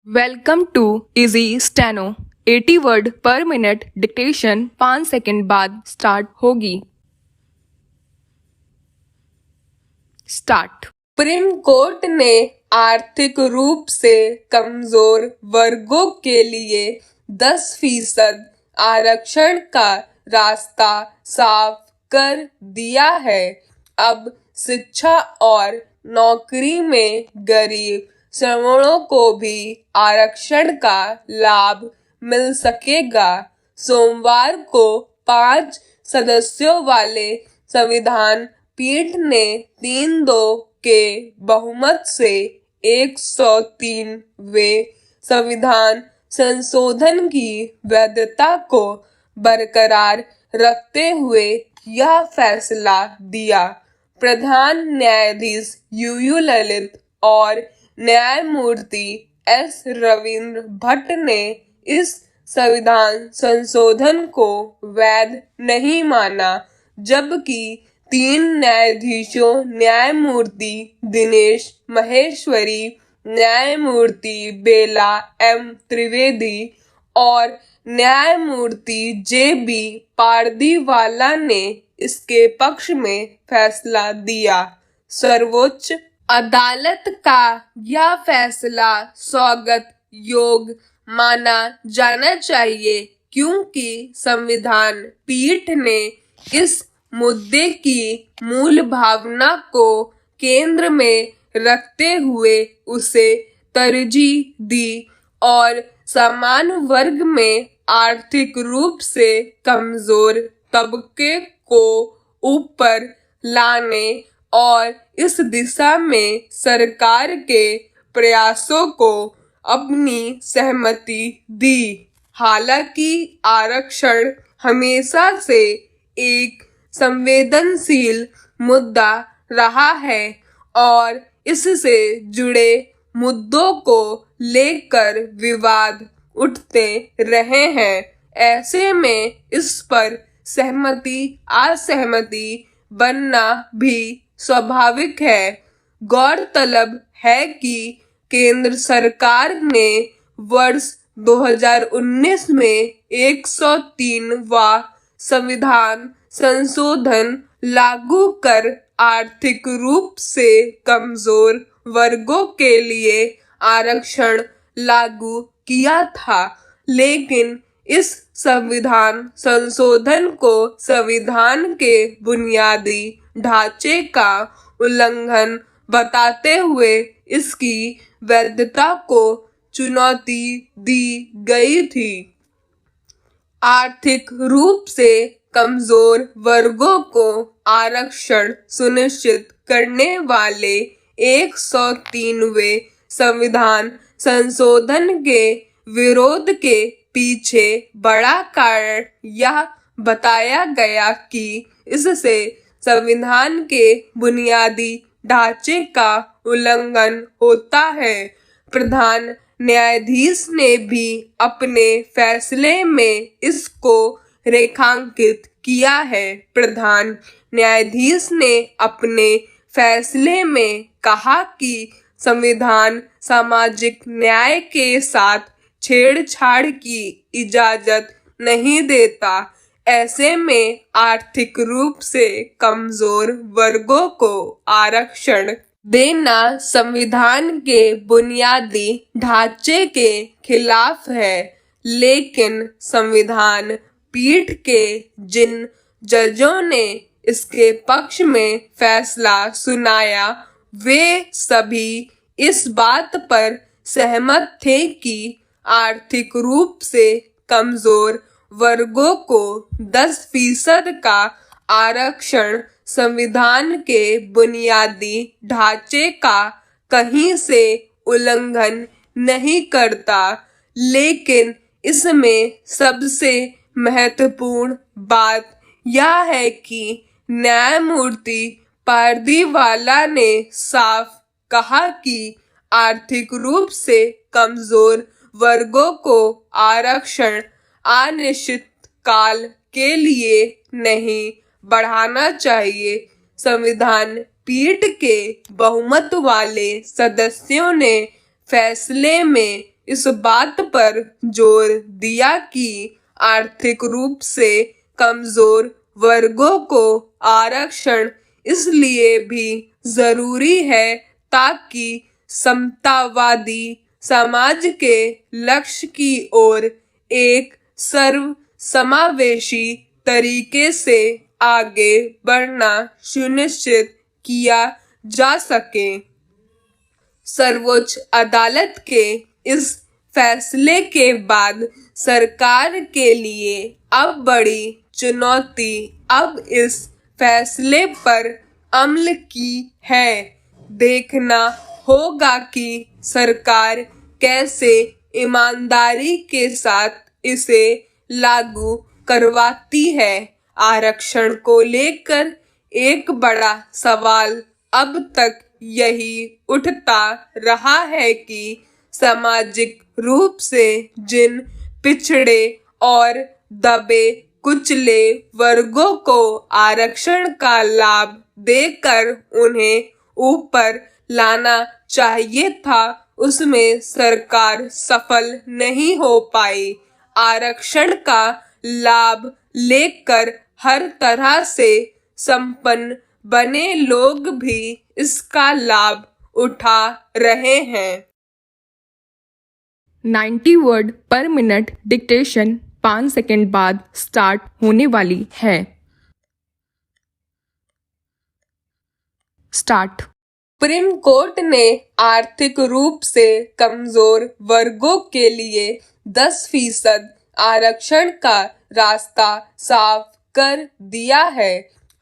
Welcome to easy steno 80 word per minute dictation 5 second बाद start होगी। Start. Supreme court ने आर्थिक रूप से कमजोर वर्गों के लिए 10% आरक्षण का रास्ता साफ कर दिया है। अब शिक्षा और नौकरी में गरीब श्रमणों को भी आरक्षण का लाभ मिल सकेगा। सोमवार को 5 सदस्यों वाले संविधान पीठ ने 3-2 के बहुमत से 103वें संविधान संशोधन की वैधता को बरकरार रखते हुए यह फैसला दिया। प्रधान न्यायाधीश यूयू ललित और न्यायमूर्ति एस रविंद्र भट्ट ने इस संविधान संशोधन को वैध नहीं माना, जबकि 3 न्यायाधीशों न्यायमूर्ति दिनेश महेश्वरी, न्यायमूर्ति बेला एम त्रिवेदी और न्यायमूर्ति जे.बी. पारदीवाला ने इसके पक्ष में फैसला दिया। सर्वोच्च अदालत का यह फैसला स्वागत योग्य माना जाना चाहिए, क्योंकि संविधान पीठ ने इस मुद्दे की मूल भावना को केंद्र में रखते हुए उसे तरजीह दी और समान वर्ग में आर्थिक रूप से कमजोर तबके को ऊपर लाने और इस दिशा में सरकार के प्रयासों को अपनी सहमति दी। हालांकि आरक्षण हमेशा से एक संवेदनशील मुद्दा रहा है और इससे जुड़े मुद्दों को लेकर विवाद उठते रहे हैं। ऐसे में इस पर सहमति असहमति बनना भी स्वाभाविक है। गौरतलब है कि केंद्र सरकार ने वर्ष 2019 में 103वां संविधान संशोधन लागू कर आर्थिक रूप से कमजोर वर्गों के लिए आरक्षण लागू किया था, लेकिन इस संविधान संशोधन को संविधान के बुनियादी ढांचे का उल्लंघन बताते हुए इसकी वैधता को चुनौती दी गई थी। आर्थिक रूप से कमजोर वर्गों को आरक्षण सुनिश्चित करने वाले 103वें संविधान संशोधन के विरोध के पीछे बड़ा कारण यह बताया गया कि इससे संविधान के बुनियादी ढांचे का उल्लंघन होता है। प्रधान न्यायाधीश ने भी अपने फैसले में इसको रेखांकित किया है। प्रधान न्यायाधीश ने अपने फैसले में कहा कि संविधान सामाजिक न्याय के साथ छेड़छाड़ की इजाजत नहीं देता। ऐसे में आर्थिक रूप से कमजोर वर्गों को आरक्षण देना संविधान के बुनियादी ढांचे के खिलाफ है। लेकिन संविधान पीठ के जिन जजों ने इसके पक्ष में फैसला सुनाया, वे सभी इस बात पर सहमत थे कि आर्थिक रूप से कमजोर वर्गों को 10% का आरक्षण संविधान के बुनियादी ढांचे का कहीं से उल्लंघन नहीं करता। लेकिन इसमें सबसे महत्वपूर्ण बात यह है कि न्यायमूर्ति पारदीवाला ने साफ कहा कि आर्थिक रूप से कमजोर वर्गों को आरक्षण अनिश्चित काल के लिए नहीं बढ़ाना चाहिए। संविधान पीठ के बहुमत वाले सदस्यों ने फैसले में इस बात पर जोर दिया कि आर्थिक रूप से कमजोर वर्गों को आरक्षण इसलिए भी जरूरी है ताकि समतावादी समाज के लक्ष्य की ओर एक सर्व समावेशी तरीके से आगे बढ़ना सुनिश्चित किया जा सके। सर्वोच्च अदालत के इस फैसले के बाद सरकार के लिए अब बड़ी चुनौती अब इस फैसले पर अमल की है। देखना होगा कि सरकार कैसे ईमानदारी के साथ इसे लागू करवाती है। आरक्षण को लेकर एक बड़ा सवाल अब तक यही उठता रहा है कि सामाजिक रूप से जिन पिछड़े और दबे कुचले वर्गों को आरक्षण का लाभ देकर उन्हें ऊपर लाना चाहिए था, उसमें सरकार सफल नहीं हो पाई। आरक्षण का लाभ लेकर हर तरह से संपन्न बने लोग भी इसका लाभ उठा रहे हैं। 90 word per minute dictation 5 second बाद स्टार्ट होने वाली है। स्टार्ट। सुप्रीम कोर्ट ने आर्थिक रूप से कमजोर वर्गों के लिए 10% आरक्षण का रास्ता साफ कर दिया है।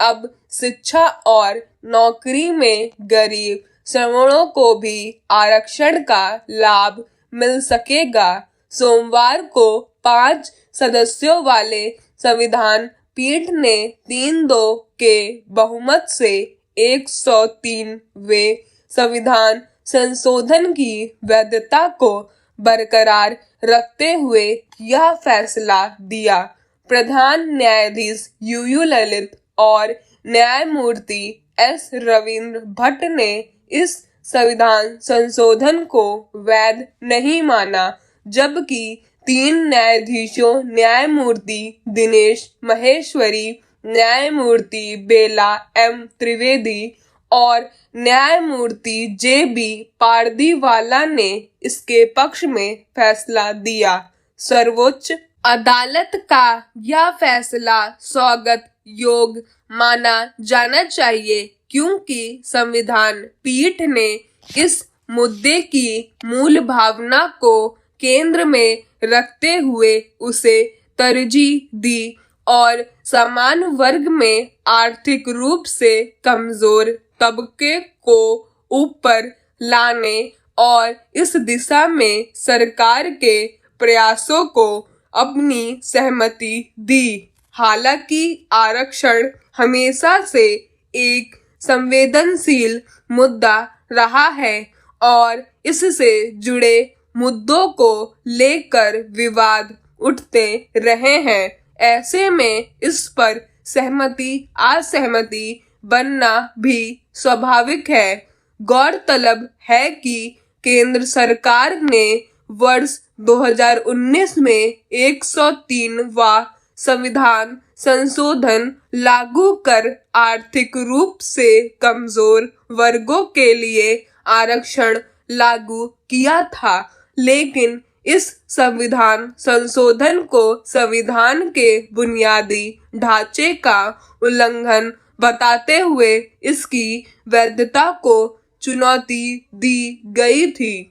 अब शिक्षा और नौकरी में गरीब श्रमणों को भी आरक्षण का लाभ मिल सकेगा। सोमवार को 5 सदस्यों वाले संविधान पीठ ने 3-2 के बहुमत से 103वें संविधान संशोधन की वैधता को बरकरार रखते हुए यह फैसला दिया। प्रधान न्यायाधीश यूयू ललित और न्यायमूर्ति एस रविंद्र भट्ट ने इस संविधान संशोधन को वैध नहीं माना, जबकि 3 न्यायाधीशों न्यायमूर्ति दिनेश महेश्वरी, न्यायमूर्ति बेला एम त्रिवेदी और न्यायमूर्ति जे.बी. पारदीवाला ने इसके पक्ष में फैसला दिया। सर्वोच्च अदालत का यह फैसला स्वागत योग्य माना जाना चाहिए, क्योंकि संविधान पीठ ने इस मुद्दे की मूल भावना को केंद्र में रखते हुए उसे तरजीह दी और समान वर्ग में आर्थिक रूप से कमजोर तबके को ऊपर लाने और इस दिशा में सरकार के प्रयासों को अपनी सहमति दी। हालांकि आरक्षण हमेशा से एक संवेदनशील मुद्दा रहा है और इससे जुड़े मुद्दों को लेकर विवाद उठते रहे हैं। ऐसे में इस पर सहमति असहमति बनना भी स्वाभाविक है। गौरतलब है कि केंद्र सरकार ने वर्ष 2019 में 103वां संविधान संशोधन लागू कर आर्थिक रूप से कमजोर वर्गों के लिए आरक्षण लागू किया था, लेकिन इस संविधान संशोधन को संविधान के बुनियादी ढांचे का उल्लंघन बताते हुए इसकी वैधता को चुनौती दी गई थी।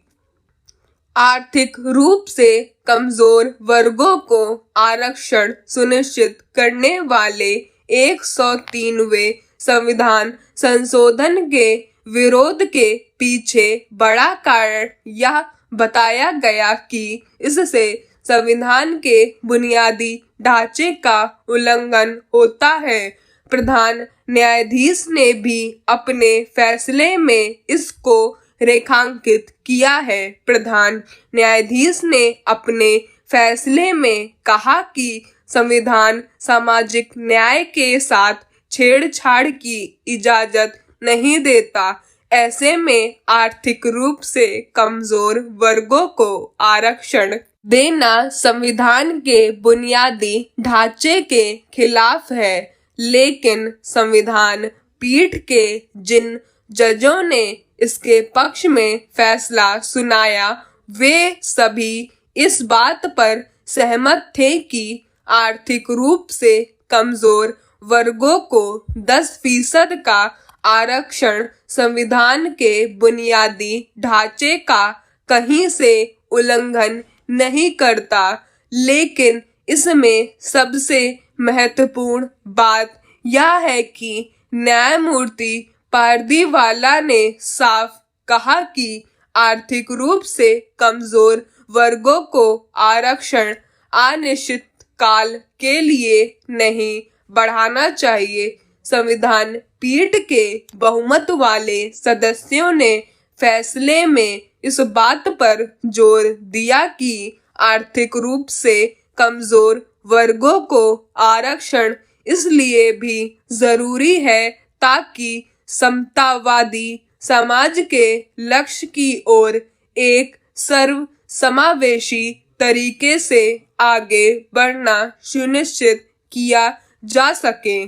आर्थिक रूप से कमजोर वर्गों को आरक्षण सुनिश्चित करने वाले 103वें संविधान संशोधन के विरोध के पीछे बड़ा कारण यह बताया गया कि इससे संविधान के बुनियादी ढांचे का उल्लंघन होता है। प्रधान न्यायाधीश ने भी अपने फैसले में इसको रेखांकित किया है। प्रधान न्यायाधीश ने अपने फैसले में कहा कि संविधान सामाजिक न्याय के साथ छेड़छाड़ की इजाजत नहीं देता। ऐसे में आर्थिक रूप से कमजोर वर्गों को आरक्षण देना संविधान के बुनियादी ढांचे के खिलाफ है। लेकिन संविधान पीठ के जिन जजों ने इसके पक्ष में फैसला सुनाया, वे सभी इस बात पर सहमत थे कि आर्थिक रूप से कमजोर वर्गों को 10% का आरक्षण संविधान के बुनियादी ढांचे का कहीं से उल्लंघन नहीं करता। लेकिन इसमें सबसे महत्वपूर्ण बात यह है कि न्यायमूर्ति पारदीवाला ने साफ कहा कि आर्थिक रूप से कमजोर वर्गों को आरक्षण अनिश्चित काल के लिए नहीं बढ़ाना चाहिए। संविधान पीठ के बहुमत वाले सदस्यों ने फैसले में इस बात पर जोर दिया कि आर्थिक रूप से कमजोर वर्गों को आरक्षण इसलिए भी जरूरी है ताकि समतावादी समाज के लक्ष्य की ओर एक सर्व समावेशी तरीके से आगे बढ़ना सुनिश्चित किया जा सके।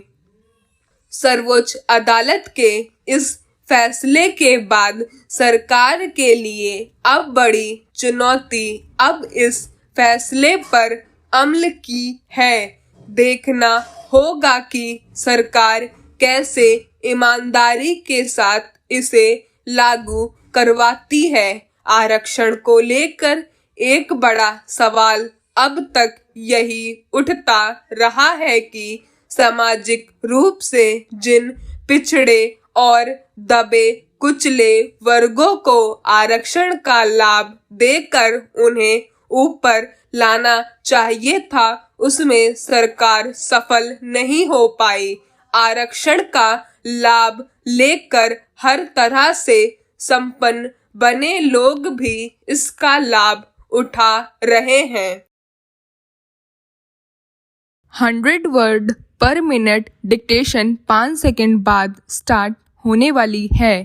सर्वोच्च अदालत के इस फैसले के बाद सरकार के लिए अब बड़ी चुनौती अब इस फैसले पर अमल की है। देखना होगा कि सरकार कैसे ईमानदारी के साथ इसे लागू करवाती है। आरक्षण को लेकर एक बड़ा सवाल अब तक यही उठता रहा है कि सामाजिक रूप से जिन पिछड़े और दबे कुचले वर्गों को आरक्षण का लाभ देकर उन्हें ऊपर लाना चाहिए था, उसमें सरकार सफल नहीं हो पाई। आरक्षण का लाभ लेकर हर तरह से संपन्न बने लोग भी इसका लाभ उठा रहे हैं। 100 word per minute dictation 5 second बाद स्टार्ट होने वाली है।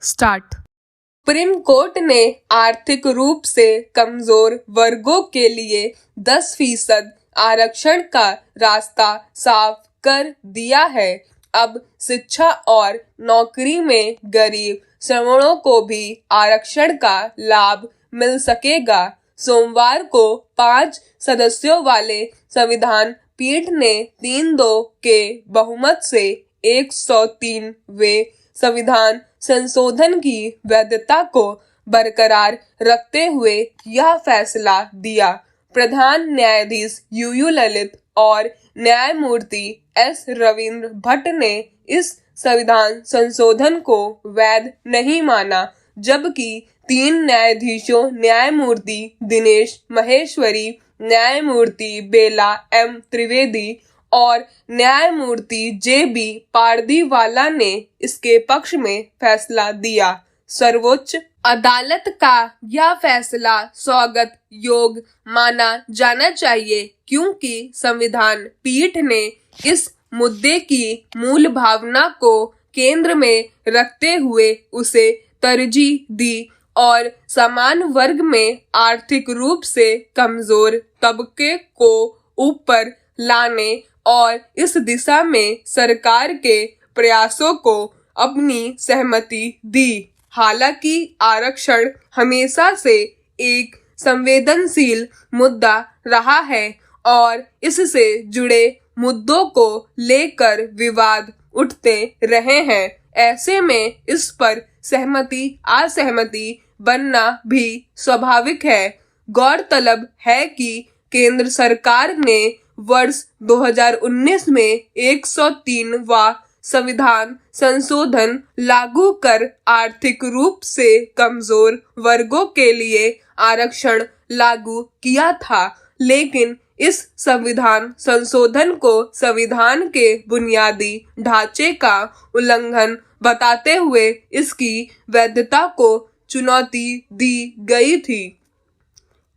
स्टार्ट। सुप्रीम कोर्ट ने आर्थिक रूप से कमजोर वर्गों के लिए 10% आरक्षण का रास्ता साफ कर दिया है। अब शिक्षा और नौकरी में गरीब श्रमणों को भी आरक्षण का लाभ मिल सकेगा। सोमवार को 5 सदस्यों वाले संविधान पीठ ने 3-2 के बहुमत से 103वें संविधान संशोधन की वैधता को बरकरार रखते हुए यह फैसला दिया। प्रधान न्यायाधीश यूयू ललित और न्यायमूर्ति एस रविंद्र भट्ट ने इस संविधान संशोधन को वैध नहीं माना, जबकि 3 न्यायाधीशों न्यायमूर्ति दिनेश महेश्वरी, न्यायमूर्ति बेला एम त्रिवेदी और न्यायमूर्ति जे.बी. पारदीवाला ने इसके पक्ष में फैसला दिया। सर्वोच्च अदालत का यह फैसला स्वागत योग्य माना जाना चाहिए, क्योंकि संविधान पीठ ने इस मुद्दे की मूल भावना को केंद्र में रखते हुए उसे तरजीह दी और समान वर्ग में आर्थिक रूप से कमजोर तबके को ऊपर लाने और इस दिशा में सरकार के प्रयासों को अपनी सहमति दी। हालांकि आरक्षण हमेशा से एक संवेदनशील मुद्दा रहा है और इससे जुड़े मुद्दों को लेकर विवाद उठते रहे हैं। ऐसे में इस पर सहमति असहमति बनना भी स्वाभाविक है। गौरतलब है कि केंद्र सरकार ने वर्ष 2019 में 103वां संविधान संशोधन लागू कर आर्थिक रूप से कमजोर वर्गों के लिए आरक्षण लागू किया था, लेकिन इस संविधान संशोधन को संविधान के बुनियादी ढांचे का उल्लंघन बताते हुए इसकी वैधता को चुनौती दी गई थी।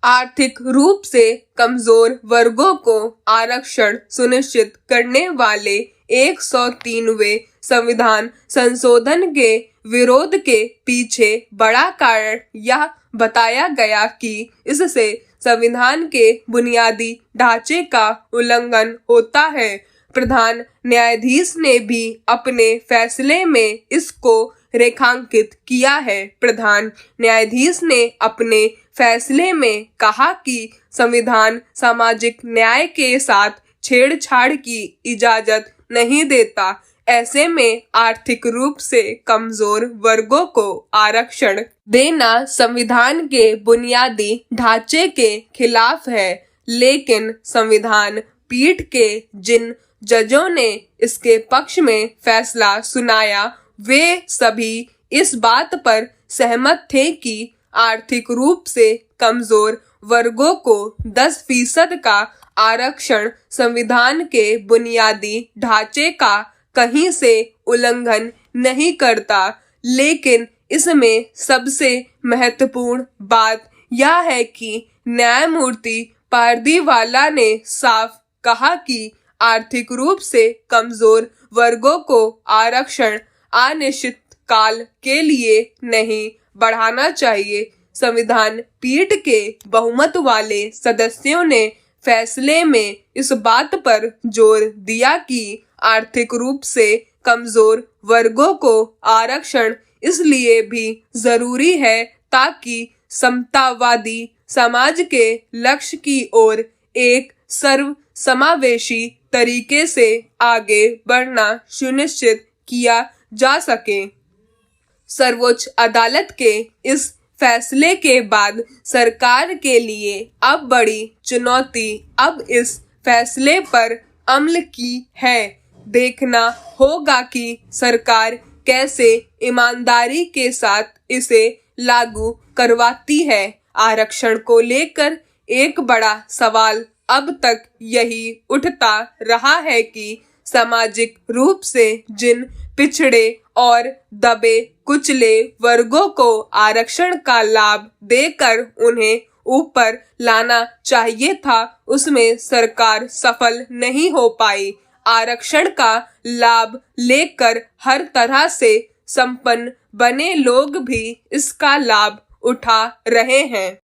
आर्थिक रूप से कमजोर वर्गों को आरक्षण सुनिश्चित करने वाले 103वें संविधान संशोधन के विरोध के पीछे बड़ा कारण यह बताया गया कि इससे संविधान के बुनियादी ढांचे का उल्लंघन होता है। प्रधान न्यायाधीश ने भी अपने फैसले में इसको रेखांकित किया है। प्रधान न्यायाधीश ने अपने फैसले में कहा कि संविधान सामाजिक न्याय के साथ छेड़छाड़ की इजाजत नहीं देता। ऐसे में आर्थिक रूप से कमजोर वर्गों को आरक्षण देना संविधान के बुनियादी ढांचे के खिलाफ है। लेकिन संविधान पीठ के जिन जजों ने इसके पक्ष में फैसला सुनाया, वे सभी इस बात पर सहमत थे कि आर्थिक रूप से कमजोर वर्गों को 10% का आरक्षण संविधान के बुनियादी ढांचे का कहीं से उल्लंघन नहीं करता। लेकिन इसमें सबसे महत्वपूर्ण बात यह है कि न्यायमूर्ति पारदीवाला ने साफ कहा कि आर्थिक रूप से कमजोर वर्गों को आरक्षण अनिश्चित काल के लिए नहीं बढ़ाना चाहिए। संविधान पीठ के बहुमत वाले सदस्यों ने फैसले में इस बात पर जोर दिया कि आर्थिक रूप से कमजोर वर्गों को आरक्षण इसलिए भी जरूरी है ताकि समतावादी समाज के लक्ष्य की ओर एक सर्वसमावेशी तरीके से आगे बढ़ना सुनिश्चित किया जा सके। सर्वोच्च अदालत के इस फैसले के बाद सरकार के लिए अब बड़ी चुनौती अब इस फैसले पर अमल की है। देखना होगा कि सरकार कैसे ईमानदारी के साथ इसे लागू करवाती है। आरक्षण को लेकर एक बड़ा सवाल अब तक यही उठता रहा है कि सामाजिक रूप से जिन पिछड़े और दबे कुचले वर्गों को आरक्षण का लाभ देकर उन्हें ऊपर लाना चाहिए था, उसमें सरकार सफल नहीं हो पाई। आरक्षण का लाभ लेकर हर तरह से संपन्न बने लोग भी इसका लाभ उठा रहे हैं।